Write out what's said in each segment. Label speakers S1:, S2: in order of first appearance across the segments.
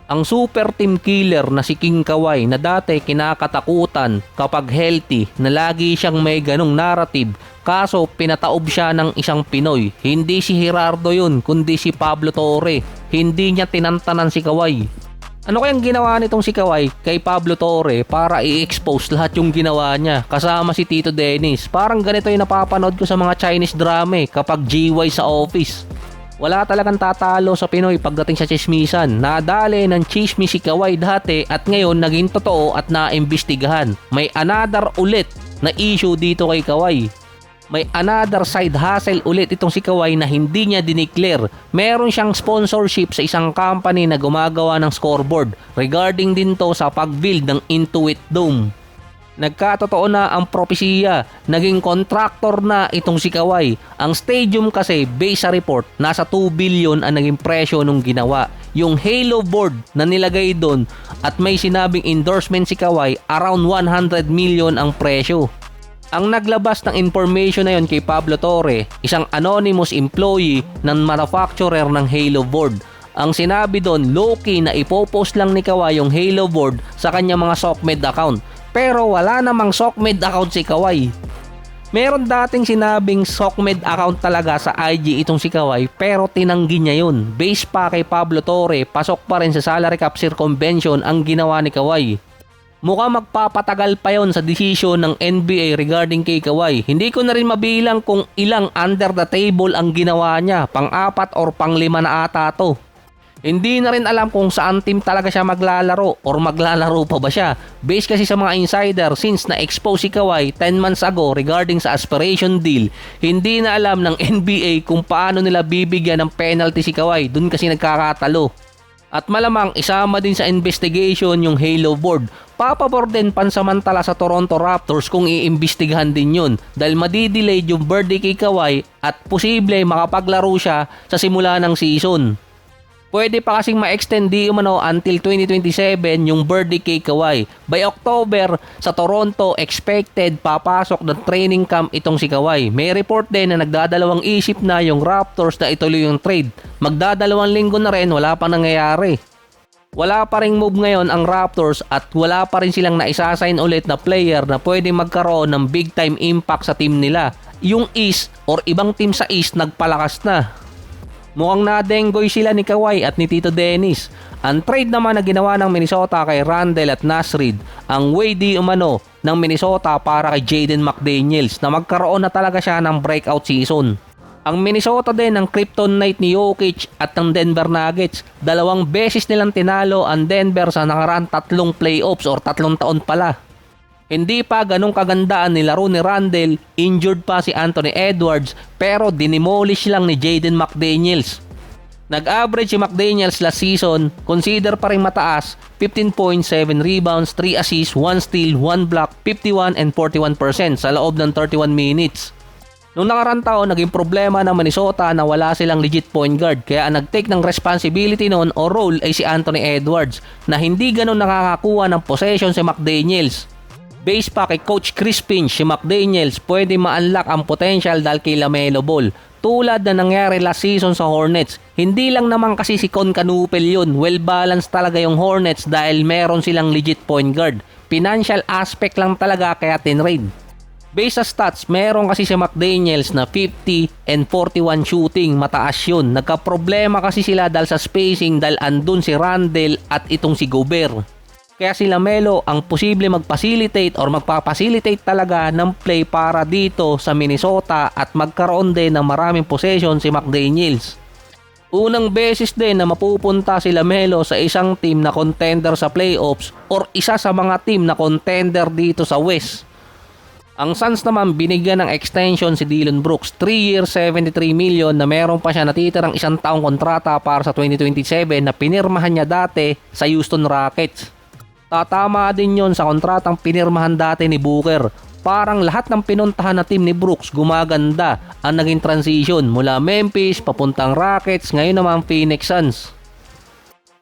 S1: Ang super team killer na si King Kawhi na dati kinakatakutan kapag healthy na lagi siyang may ganong narrative, kaso pinataob siya ng isang Pinoy. Hindi si Gerardo yun kundi si Pablo Torre. Hindi niya tinantanan si Kawhi. Ano kayang ginawa nitong si Kawhi kay Pablo Torre para i-expose lahat yung ginawa niya kasama si Tito Dennis? Parang ganito yung napapanood ko sa mga Chinese drama kapag GY sa office. Wala talagang tatalo sa Pinoy pagdating sa chismisan. Nadali ng chismis si Kawhi dati at ngayon naging totoo at naimbestigahan. May another ulit na issue dito kay Kawhi. May another side hustle ulit itong si Kawhi na hindi niya dineclare. Meron siyang sponsorship sa isang company na gumagawa ng scoreboard regarding din to sa pag-build ng Intuit Dome. Nagkatotoo na ang propesiya, naging contractor na itong si Kawhi. Ang stadium kasi, based sa report, nasa 2 billion ang naging presyo nung ginawa. Yung Halo board na nilagay doon at may sinabing endorsement si Kawhi, around 100 million ang presyo. Ang naglabas ng information na yon kay Pablo Torre, isang anonymous employee ng manufacturer ng Halo board. Ang sinabi doon, low-key na ipopost lang ni Kawhi yung Halo board sa kanya mga SOCMED account. Pero wala namang SOCMED account si Kawhi. Meron dating sinabing SOCMED account talaga sa IG itong si Kawhi pero tinanggi niya yun. Base pa kay Pablo Torre, pasok pa rin sa salary cap circumvention ang ginawa ni Kawhi. Mukhang magpapatagal pa yon sa desisyon ng NBA regarding kay Kawhi. Hindi ko na rin mabilang kung ilang under the table ang ginawa niya. Pang-4 or pang-5 na ata to. Hindi na rin alam kung saan team talaga siya maglalaro or maglalaro pa ba siya. Based kasi sa mga insider, since na-expose si Kawhi 10 months ago regarding sa aspiration deal, hindi na alam ng NBA kung paano nila bibigyan ng penalty si Kawhi. Dun kasi nagkakatalo. At malamang isama din sa investigation yung Halo board. Papabor din pansamantala sa Toronto Raptors kung iimbestigahan din yun dahil madidelayed yung birthday kay Kawhi at posible makapaglaro siya sa simula ng season. Pwede pa kasing ma-extend di umano until 2027 yung birthday kay Kawhi. By October, sa Toronto, expected papasok na training camp itong si Kawhi. May report din na nagdadalawang isip na yung Raptors na ituloy yung trade. Magdadalawang linggo na rin, wala pa nangyayari. Wala pa ring move ngayon ang Raptors at wala pa rin silang naisasign ulit na player na pwede magkaroon ng big time impact sa team nila. Yung East or ibang team sa East nagpalakas na. Mukhang nadenggoy sila ni Kawhi at ni Tito Dennis. Ang trade naman na ginawa ng Minnesota kay Randle at Naz Reid, ang way di umano ng Minnesota para kay Jaden McDaniels na magkaroon na talaga siya ng breakout season. Ang Minnesota din ng kryptonite ni Jokic at ng Denver Nuggets. 2 beses nilang tinalo ang Denver sa nakaraan 3 playoffs or 3 taon pala. Hindi pa ganong kagandaan nilaro ni Randle, injured pa si Anthony Edwards pero dinimolish lang ni Jaden McDaniels. Nag-average si McDaniels last season, consider pa rin mataas, 15.7 rebounds, 3 assists, 1 steal, 1 block, 51 and 41% sa loob ng 31 minutes. Noong nakarang taon, naging problema ng Minnesota na wala silang legit point guard kaya ang nag-take ng responsibility noon o role ay si Anthony Edwards na hindi ganon nakakakuha ng possession si McDaniels. Based pa kay Coach Chris Finch, si McDaniels pwede ma-unlock ang potential dahil kay LaMelo Ball. Tulad na nangyari last season sa Hornets. Hindi lang naman kasi si Con Canupel yun. Well-balanced talaga yung Hornets dahil meron silang legit point guard. Financial aspect lang talaga kaya tinrade. Based sa stats, meron kasi si McDaniels na 50 and 41 shooting. Mataas yun. Nagka-problema kasi sila dahil sa spacing dahil andun si Randle at itong si Gobert. Kaya si LaMelo ang posible mag-facilitate or magpa-facilitate talaga ng play para dito sa Minnesota at magkaroon din ng maraming possession si McDaniels. Unang beses din na mapupunta si LaMelo sa isang team na contender sa playoffs or isa sa mga team na contender dito sa West. Ang Suns naman binigyan ng extension si Dillon Brooks, 3 years 73 million na meron pa siya natitirang 1 taong kontrata para sa 2027 na pinirmahan niya dati sa Houston Rockets. Tatama din yon sa kontratang pinirmahan dati ni Booker. Parang lahat ng pinuntahan na team ni Brooks gumaganda ang naging transition mula Memphis papuntang Rockets, ngayon naman Phoenix Suns.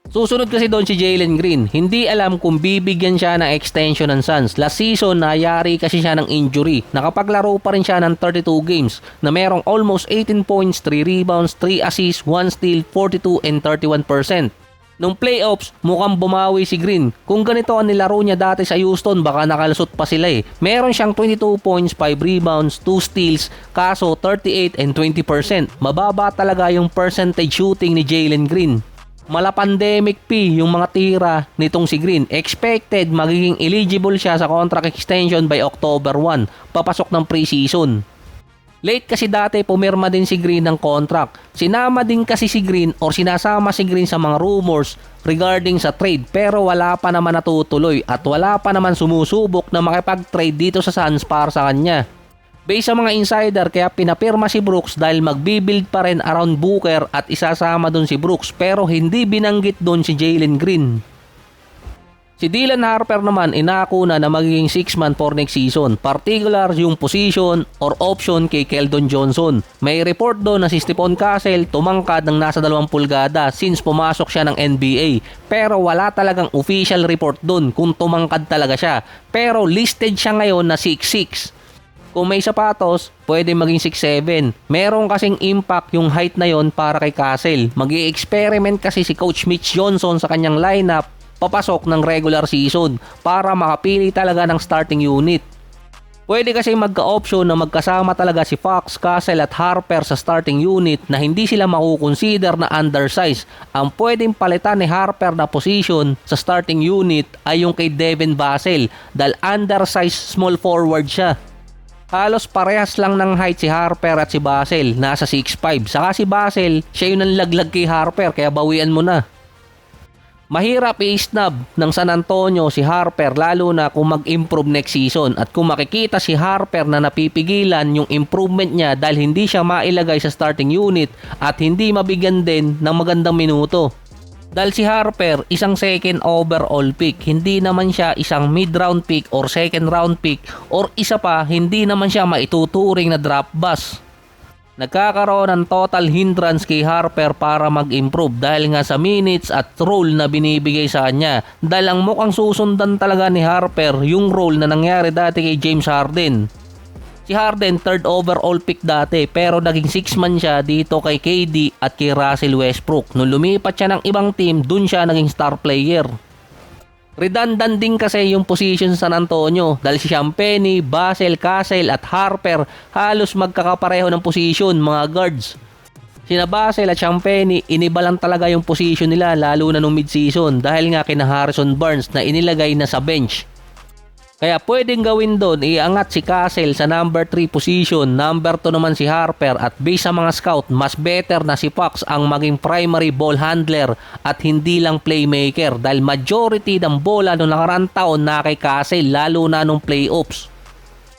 S1: Susunod kasi doon si Jalen Green. Hindi alam kung bibigyan siya ng extension ng Suns. Last season nayari kasi siya ng injury. Nakapaglaro pa rin siya ng 32 games na merong almost 18 points, 3 rebounds, 3 assists, 1 steal, 42 and 31%. Nung playoffs, mukhang bumawi si Green. Kung ganito ang nilaro niya dati sa Houston, baka nakalusot pa sila eh. Meron siyang 22 points, 5 rebounds, 2 steals, kaso 38 and 20%. Mababa talaga yung percentage shooting ni Jalen Green. Mala pandemic P yung mga tira nitong si Green. Expected magiging eligible siya sa contract extension by October 1, papasok ng preseason. Late kasi dati pumirma din si Green ng contract. Sinama din kasi si Green or sinasama si Green sa mga rumors regarding sa trade pero wala pa naman natutuloy at wala pa naman sumusubok na makipag-trade dito sa Suns para sa kanya. Based sa mga insider kaya pinapirma si Brooks dahil magbibuild pa rin around Booker at isasama dun si Brooks pero hindi binanggit dun si Jalen Green. Si Dylan Harper naman inako na magiging 6-man for next season, particular yung position or option kay Keldon Johnson. May report doon na si Stephon Castle tumangkad ng nasa 2 pulgada since pumasok siya ng NBA. Pero wala talagang official report doon kung tumangkad talaga siya. Pero listed siya ngayon na 6'6". Kung may sapatos, pwede maging 6'7". Meron kasing impact yung height na yon para kay Castle. Mag-i-experiment kasi si Coach Mitch Johnson sa kanyang lineup papasok ng regular season para makapili talaga ng starting unit. Pwede kasi magka-option na magkasama talaga si Fox, Castle at Harper sa starting unit na hindi sila makukonsider na undersize. Ang pwedeng palitan ni Harper na position sa starting unit ay yung kay Devin Vassell dahil undersized small forward siya. Halos parehas lang ng height si Harper at si Vassell, nasa 6'5". Saka si Vassell, siya yung nanlaglag kay Harper kaya bawian mo na. Mahirap i-snub ng San Antonio si Harper lalo na kung mag-improve next season at kung makikita si Harper na napipigilan yung improvement niya dahil hindi siya mailagay sa starting unit at hindi mabigyan din ng magandang minuto. Dahil si Harper isang second overall pick, hindi naman siya isang mid-round pick or second round pick or isa pa hindi naman siya maituturing na draft bust. Nagkakaroon ng total hindrance kay Harper para mag-improve dahil nga sa minutes at role na binibigay sa kanya. Dahil ang mukhang susundan talaga ni Harper yung role na nangyari dati kay James Harden. Si Harden third overall pick dati pero naging 6-man siya dito kay KD at kay Russell Westbrook. Nung lumipat siya ng ibang team, dun siya naging star player. Redundant din kasi yung position sa San Antonio dahil si Champagnie, Vassell, Castle at Harper halos magkakapareho ng position mga guards. Sina Vassell at Champagnie iniba lang talaga yung position nila lalo na nung mid-season dahil nga kina Harrison Barnes na inilagay na sa bench. Kaya pwedeng gawin doon, iangat si Castle sa number 3 position, number 2 naman si Harper at based sa mga scout, mas better na si Fox ang maging primary ball handler at hindi lang playmaker dahil majority ng bola noong nakaraang taon na kay Castle lalo na nung playoffs.